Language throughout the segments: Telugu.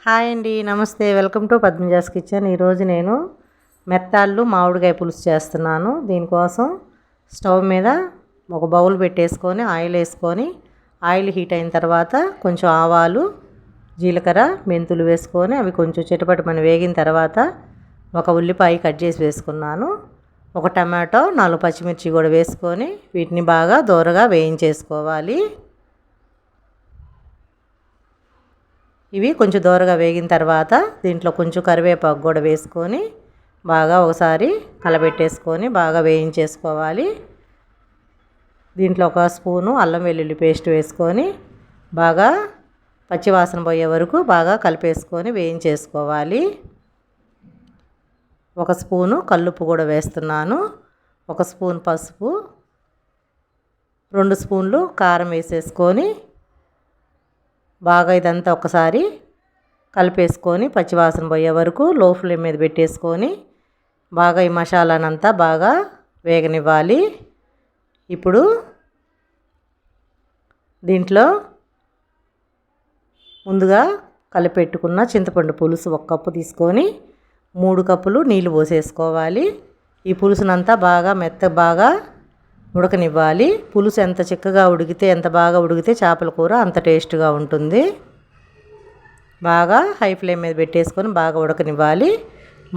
హాయ్ అండి, నమస్తే. Welcome to Padmaja's kitchen. ఈరోజు నేను మెత్తాళ్ళు మామిడికాయ పులుసు చేస్తున్నాను. దీనికోసం స్టవ్ మీద ఒక బౌల్ పెట్టేసుకొని ఆయిల్ వేసుకొని, ఆయిల్ హీట్ అయిన తర్వాత కొంచెం ఆవాలు, జీలకర్ర, మెంతులు వేసుకొని అవి కొంచెం చిటపటమని వేగిన తర్వాత ఒక ఉల్లిపాయ కట్ చేసి వేసుకున్నాను. ఒక టమాటో, 4 పచ్చిమిర్చి కూడా వేసుకొని వీటిని బాగా దోరగా వేయించేసుకోవాలి. ఇవి కొంచెం దోరగా వేగిన తర్వాత దీంట్లో కొంచెం కరివేపాకు కూడా వేసుకొని బాగా ఒకసారి కలబెట్టేసుకొని బాగా వేయించేసుకోవాలి. దీంట్లో ఒక స్పూను అల్లం వెల్లుల్లి పేస్ట్ వేసుకొని బాగా పచ్చివాసన పోయే వరకు బాగా కలిపేసుకొని వేయించేసుకోవాలి. ఒక స్పూను కల్లుప్పు కూడా వేస్తున్నాను. ఒక స్పూన్ పసుపు, 2 స్పూన్లు కారం వేసేసుకొని బాగా ఇదంతా ఒకసారి కలిపేసుకొని పచ్చివాసన పోయే వరకు లో ఫ్లేమ్ మీద పెట్టేసుకొని బాగా ఈ మసాలానంతా బాగా వేగనివ్వాలి. ఇప్పుడు దీంట్లో ముందుగా కలిపెట్టుకున్న చింతపండు పులుసు 1 కప్పు తీసుకొని 3 కప్పులు నీళ్లు పోసేసుకోవాలి. ఈ పులుసునంతా బాగా బాగా ఉడకనివ్వాలి. పులుసు ఎంత చిక్కగా ఉడికితే, ఎంత బాగా ఉడికితే చేపల కూర అంత టేస్ట్గా ఉంటుంది. బాగా హై ఫ్లేమ్ మీద పెట్టేసుకొని బాగా ఉడకనివ్వాలి.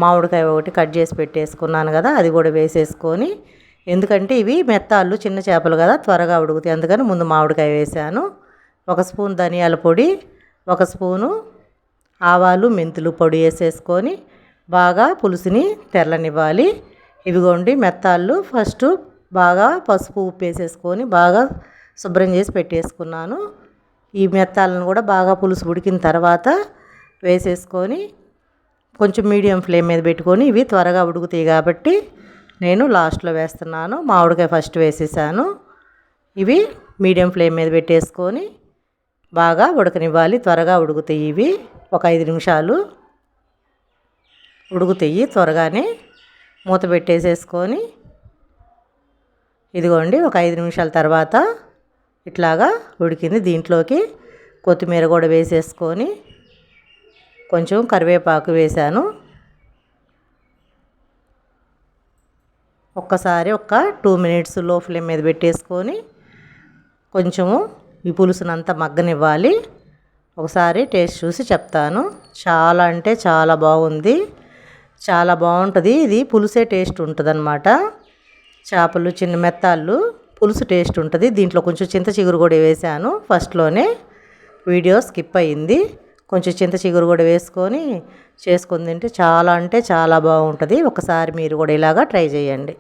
మామిడికాయ ఒకటి కట్ చేసి పెట్టేసుకున్నాను కదా, అది కూడా వేసేసుకొని, ఎందుకంటే ఇవి మెత్తాళ్ళు చిన్న చేపలు కదా త్వరగా ఉడుకుతాయి, అందుకని ముందు మామిడికాయ వేసాను. 1 స్పూన్ ధనియాల పొడి, 1 స్పూను ఆవాలు, మెంతులు పొడి వేసేసుకొని బాగా పులుసుని తెరలనివ్వాలి. ఇవిగోండి మెత్తాళ్ళు ఫస్ట్ బాగా పసుపు ఉప్పు వేసేసుకొని బాగా శుభ్రం చేసి పెట్టేసుకున్నాను. ఈ మెత్తాలను కూడా బాగా పులుసు ఉడికిన తర్వాత వేసేసుకొని కొంచెం మీడియం ఫ్లేమ్ మీద పెట్టుకొని, ఇవి త్వరగా ఉడుకుతాయి కాబట్టి నేను లాస్ట్లో వేస్తున్నాను. మామిడికాయ ఫస్ట్ వేసేసాను. ఇవి మీడియం ఫ్లేమ్ మీద పెట్టేసుకొని బాగా ఉడకనివ్వాలి. త్వరగా ఉడుకుతాయి. ఇవి ఒక 5 నిమిషాలు ఉడుకుతాయి త్వరగానే. మూత పెట్టేసేసుకొని ఇదిగోండి ఒక 5 నిమిషాల తర్వాత ఇట్లాగా ఉడికింది. దీంట్లోకి కొత్తిమీర కూడా వేసేసుకొని కొంచెం కరివేపాకు వేసాను. ఒక్కసారి ఒక 2 మినిట్స్ లో ఫ్లేమ్ మీద పెట్టేసుకొని కొంచెము ఈ పులుసునంతా మగ్గనివ్వాలి. ఒకసారి టేస్ట్ చూసి చెప్తాను. చాలా అంటే చాలా బాగుంది, చాలా బాగుంటుంది. ఇది పులుసే టేస్ట్ ఉంటుంది అన్నమాట. చేపలు చిన్న మెత్తాళ్ళు పులుసు టేస్ట్ ఉంటుంది. దీంట్లో కొంచెం చింత చిగురు కూడా వేసాను. ఫస్ట్లోనే వీడియో స్కిప్ అయ్యింది. కొంచెం చింత చిగురు కూడా వేసుకొని చేసుకొని తింటే చాలా అంటే చాలా బాగుంటుంది. ఒకసారి మీరు కూడా ఇలాగా ట్రై చేయండి.